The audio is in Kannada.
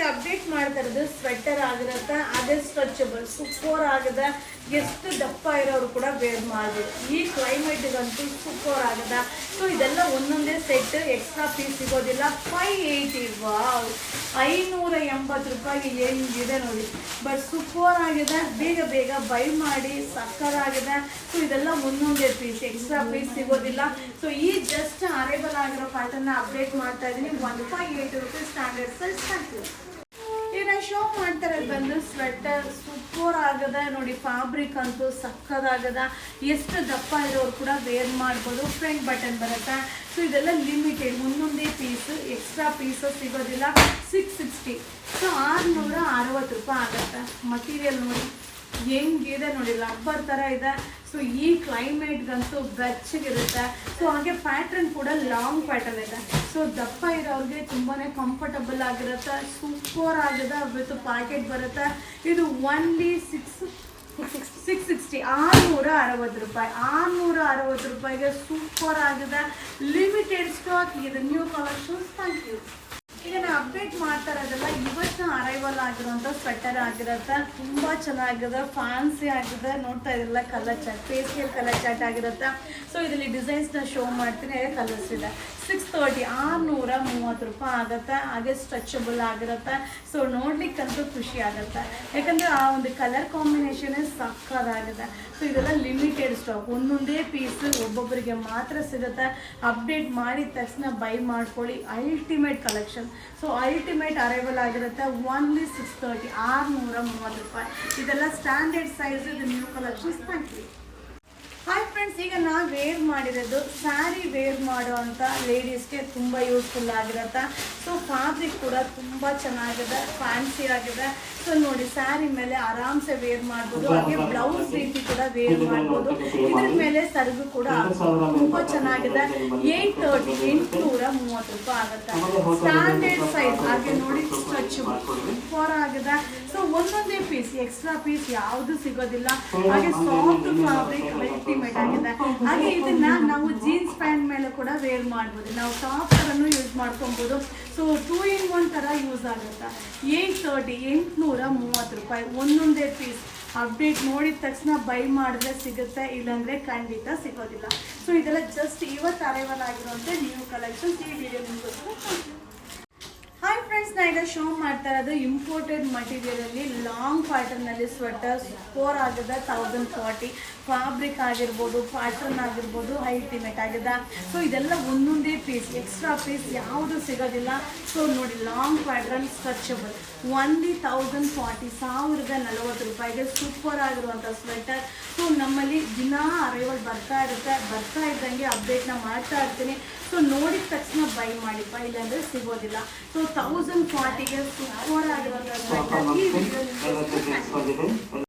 ಅಪ್ಡೇಟ್ ಮಾಡ್ತಾ ಇರೋದು ಸ್ವೆಟರ್ ಆಗಿರತ್ತ, ಅದೇ ಸ್ಟ್ರೆಚಬಲ್ ಸೂಪರ್ ಆಗದ. ಎಷ್ಟು ದಪ್ಪ ಇರೋರು ಕೂಡ ವೇರ್ ಮಾಡ್ಬೋದು. ಈ ಕ್ಲೈಮೇಟ್ಗಂತೂ ಸೂಪರ್ ಆಗದ. ಸೊ ಇದೆಲ್ಲ ಒಂದೊಂದೇ ಸೆಟ್, ಎಕ್ಸ್ಟ್ರಾ ಪೀಸ್ ಸಿಗೋದಿಲ್ಲ. 580. ವಾವ್, 580 ರೂಪಾಯಿಗೆ ಏನಿದೆ ನೋಡಿ. ಬಟ್ ಸೂಪರ್ ಆಗಿದೆ. ಬೇಗ ಬೇಗ ಬೈ ಮಾಡಿ, ಸಕ್ಕರಾಗಿದೆ. ಸೊ ಇದೆಲ್ಲ ಒಂದೊಂದೇ ಪೀಸ್, ಎಕ್ಸ್ಟ್ರಾ ಪೀಸ್ ಸಿಗೋದಿಲ್ಲ. ಸೊ ಈ ಜಸ್ಟ್ ಅರೈವಲ್ ಆಗಿರೋ ಪ್ಯಾಟರ್ನ್ ಅಪ್ಡೇಟ್ ಮಾಡ್ತಾ ಇದ್ದೀನಿ. 158 rupees standard size. Thank you. ಈಗ ನಾನು ಶೋ ಮಾಡ್ತಾ ಇರೋದು ಬಂದು ಸ್ವೆಟರ್ ಸೂಪರ್ ಆಗದ ನೋಡಿ. ಫ್ಯಾಬ್ರಿಕ್ ಅಂತೂ ಸಕ್ಕದಾಗದ. ಎಷ್ಟು ದಪ್ಪ ಇರೋರು ಕೂಡ ವೇರ್ ಮಾಡ್ಬೋದು. ಫ್ರಂಟ್ ಬಟನ್ ಬರುತ್ತೆ. ಸೊ ಇದೆಲ್ಲ ಲಿಮಿಟೆಡ್, ಒಂದೊಂದೇ ಪೀಸು, ಎಕ್ಸ್ಟ್ರಾ ಪೀಸು ಸಿಗೋದಿಲ್ಲ. 660. ಸೊ 660 ರೂಪಾಯಿ ಆಗುತ್ತೆ. ಮಟೀರಿಯಲ್ ನೋಡಿ ಹೆಂಗಿದೆ ನೋಡಿ, ರಬ್ಬರ್ ಥರ ಇದೆ. ಸೊ ಈ ಕ್ಲೈಮೇಟ್ಗಂತೂ ಬೆಚ್ಚಗಿರುತ್ತೆ. ಸೊ ಹಾಗೆ ಪ್ಯಾಟ್ರನ್ ಕೂಡ ಲಾಂಗ್ ಪ್ಯಾಟರ್ನ್ ಇದೆ. ಸೊ ದಪ್ಪ ಇರೋರಿಗೆ ತುಂಬಾ ಕಂಫರ್ಟಬಲ್ ಆಗಿರುತ್ತೆ. ಸೂಪರ್ ಆಗಿದೆ. ವಿತ್ ಪ್ಯಾಕೆಟ್ ಬರುತ್ತೆ. ಇದು ಓನ್ಲಿ 660. 660 ರೂಪಾಯಿ. 660 ರೂಪಾಯಿಗೆ ಸೂಪರ್ ಆಗಿದೆ. ಲಿಮಿಟೆಡ್ ಸ್ಟಾಕ್ ಇದೆ, ನ್ಯೂ ಕಲೆಕ್ಷನ್ಸ್. Thank you. ಈಗ ನಾನು ಅಪ್ಡೇಟ್ ಮಾಡ್ತಾ ಇರೋದೆಲ್ಲ ಇವತ್ತು ಅರೈವಲ್ ಆಗಿರೋಂಥ ಸ್ವೆಟರ್ ಆಗಿರುತ್ತೆ. ತುಂಬ ಚೆನ್ನಾಗಿದೆ, ಫ್ಯಾನ್ಸಿ ಆಗಿದೆ. ನೋಡ್ತಾ ಇದ್ರಲ್ಲ, colour chart, facial colour chart ಆಗಿರುತ್ತೆ. ಸೊ ಇದರಲ್ಲಿ ಡಿಸೈನ್ಸ್ನ ಶೋ ಮಾಡ್ತೀನಿ. ಕಲರ್ಸ್ ಇದೆ. 630. 630 ರೂಪಾಯಿ ಆಗುತ್ತೆ. ಹಾಗೆ ಸ್ಟ್ರೆಚಬಲ್ ಆಗಿರುತ್ತೆ. ಸೊ ನೋಡ್ಲಿಕ್ಕಂತೂ ಖುಷಿ ಆಗುತ್ತೆ, ಯಾಕಂದರೆ ಆ ಒಂದು ಕಲರ್ ಕಾಂಬಿನೇಷನ್ ಸಕ್ಕದಾಗಿದೆ. ಸೊ ಇದೆಲ್ಲ ಲಿಮಿಟೆಡ್ ಸ್ಟಾಕ್, ಒಂದೊಂದೇ ಪೀಸ್ ಒಬ್ಬೊಬ್ಬರಿಗೆ ಮಾತ್ರ ಸಿಗುತ್ತೆ. ಅಪ್ಡೇಟ್ ಮಾಡಿದ ತಕ್ಷಣ ಬೈ ಮಾಡ್ಕೊಳ್ಳಿ. Ultimate collection. So ultimate arrival ಆಗಿರುತ್ತೆ. ಓನ್ಲಿ 630. 630 ರೂಪಾಯಿ. ಇದೆಲ್ಲ ಸ್ಟ್ಯಾಂಡರ್ಡ್ ಸೈಜ್. ಇದು new collections. Thank you. Hi friends, ಈಗ ನಾವು ವೇರ್ ಮಾಡಿರೋದು ಸ್ಯಾರಿ ವೇರ್ ಮಾಡುವಂಥ ಲೇಡೀಸ್ಗೆ ತುಂಬ ಯೂಸ್ಫುಲ್ ಆಗಿರುತ್ತೆ. ಸೊ ಫ್ಯಾಬ್ರಿಕ್ ಕೂಡ ತುಂಬ ಚೆನ್ನಾಗಿದೆ, ಫ್ಯಾನ್ಸಿ ಆಗಿದೆ. ಸೊ ನೋಡಿ, ಸ್ಯಾರಿ ಮೇಲೆ ಆರಾಮ್ಸೆ ವೇರ್ ಮಾಡ್ಬೋದು. ಹಾಗೆ ಬ್ಲೌಸ್ ರೀತಿ ಕೂಡ ವೇರ್ ಮಾಡ್ಬೋದು. ಇದ್ರ ಮೇಲೆ ಸರಗು ಕೂಡ ತುಂಬ ಚೆನ್ನಾಗಿದೆ. 830. 830 ರೂಪಾಯಿ ಆಗುತ್ತೆ. Standard size. ಹಾಗೆ ನೋಡಿ, ಸ್ಟ್ರೆಚಬಲ್ ಸೂಪರ್ ಆಗಿದೆ. ಸೊ ಒಂದೊಂದೇ ಪೀಸ್, ಎಕ್ಸ್ಟ್ರಾ ಪೀಸ್ ಯಾವುದು ಸಿಗೋದಿಲ್ಲ. ಹಾಗೆ ಸಾಫ್ಟ್ ಫ್ಯಾಬ್ರಿಕ್ ಅಲ್ಟಿಮೇಟ್ ಆಗಿದೆ. ಹಾಗೆ ಇದನ್ನ ನಾವು ಜೀನ್ಸ್ ಪ್ಯಾಂಟ್ ಮೇಲೆ ಕೂಡ ವೇರ್ ಮಾಡ್ಬೋದು. ನಾವು ಟಾಪ್ ಥರನೂ ಯೂಸ್ ಮಾಡ್ಕೊಬೋದು. ಸೊ 2 in 1 ಥರ ಯೂಸ್ ಆಗುತ್ತೆ. 830. 830 ರೂಪಾಯಿ. ಒಂದೊಂದೇ ಪೀಸ್. ಅಪ್ಡೇಟ್ ನೋಡಿದ ತಕ್ಷಣ ಬೈ ಮಾಡಿದ್ರೆ ಸಿಗುತ್ತೆ, ಇಲ್ಲಾಂದರೆ ಖಂಡಿತ ಸಿಗೋದಿಲ್ಲ. ಸೊ ಇದೆಲ್ಲ ಜಸ್ಟ್ ಇವತ್ತು ಅರೈವಲ್ ಆಗಿರುವಂಥ ನ್ಯೂ ಕಲೆಕ್ಷನ್ಸ್. ಈ ವಿಡಿಯೋ ನಿಮ್ಗೋಸ್ಕರ. ಹಾಯ್ ಫ್ರೆಂಡ್ಸ್, ನಾನು ಈಗ ಶೋ ಮಾಡ್ತಾ ಇರೋದು ಇಂಪೋರ್ಟೆಡ್ ಮಟೀರಿಯಲಲ್ಲಿ ಲಾಂಗ್ ಪ್ಯಾಟರ್ನಲ್ಲಿ ಸ್ವೆಟರ್ ಸೂಪರ್ ಆಗಿದೆ. 1040. ಫ್ಯಾಬ್ರಿಕ್ ಆಗಿರ್ಬೋದು, ಪ್ಯಾಟರ್ನ್ ಆಗಿರ್ಬೋದು, ಅಲ್ಟಿಮೇಟ್ ಆಗಿದೆ. ಸೊ ಇದೆಲ್ಲ ಒಂದೊಂದೇ ಪೀಸ್, ಎಕ್ಸ್ಟ್ರಾ ಪೀಸ್ ಯಾವುದು ಸಿಗೋದಿಲ್ಲ. ಸೊ ನೋಡಿ, ಲಾಂಗ್ ಪ್ಯಾಟರ್ನ್ ಸ್ಟ್ರೆಚಬಲ್. ಓನ್ಲಿ 1040. 1040 ರೂಪಾಯಿಗೆ ಸೂಪರ್ ಆಗಿರುವಂಥ ಸ್ವೆಟರ್. ಸೊ ನಮ್ಮಲ್ಲಿ ದಿನ ಅರೈವಲ್ ಬರ್ತಾ ಇರುತ್ತೆ. ಬರ್ತಾ ಇದ್ದಂಗೆ ಅಪ್ಡೇಟ್ನ ಮಾಡ್ತಾ ಇರ್ತೀನಿ. ಸೊ ನೋಡಿದ ತಕ್ಷಣ ಬೈ ಮಾಡಿಪ್ಪ, ಇಲ್ಲಾಂದರೆ ಸಿಗೋದಿಲ್ಲ. ಸೊ 1040ಗೆ ಸೂಪರ್ ಆಗಿರುವಂಥ ಸ್ವೆಟರ್. ಈ ವಿಡಿಯೋ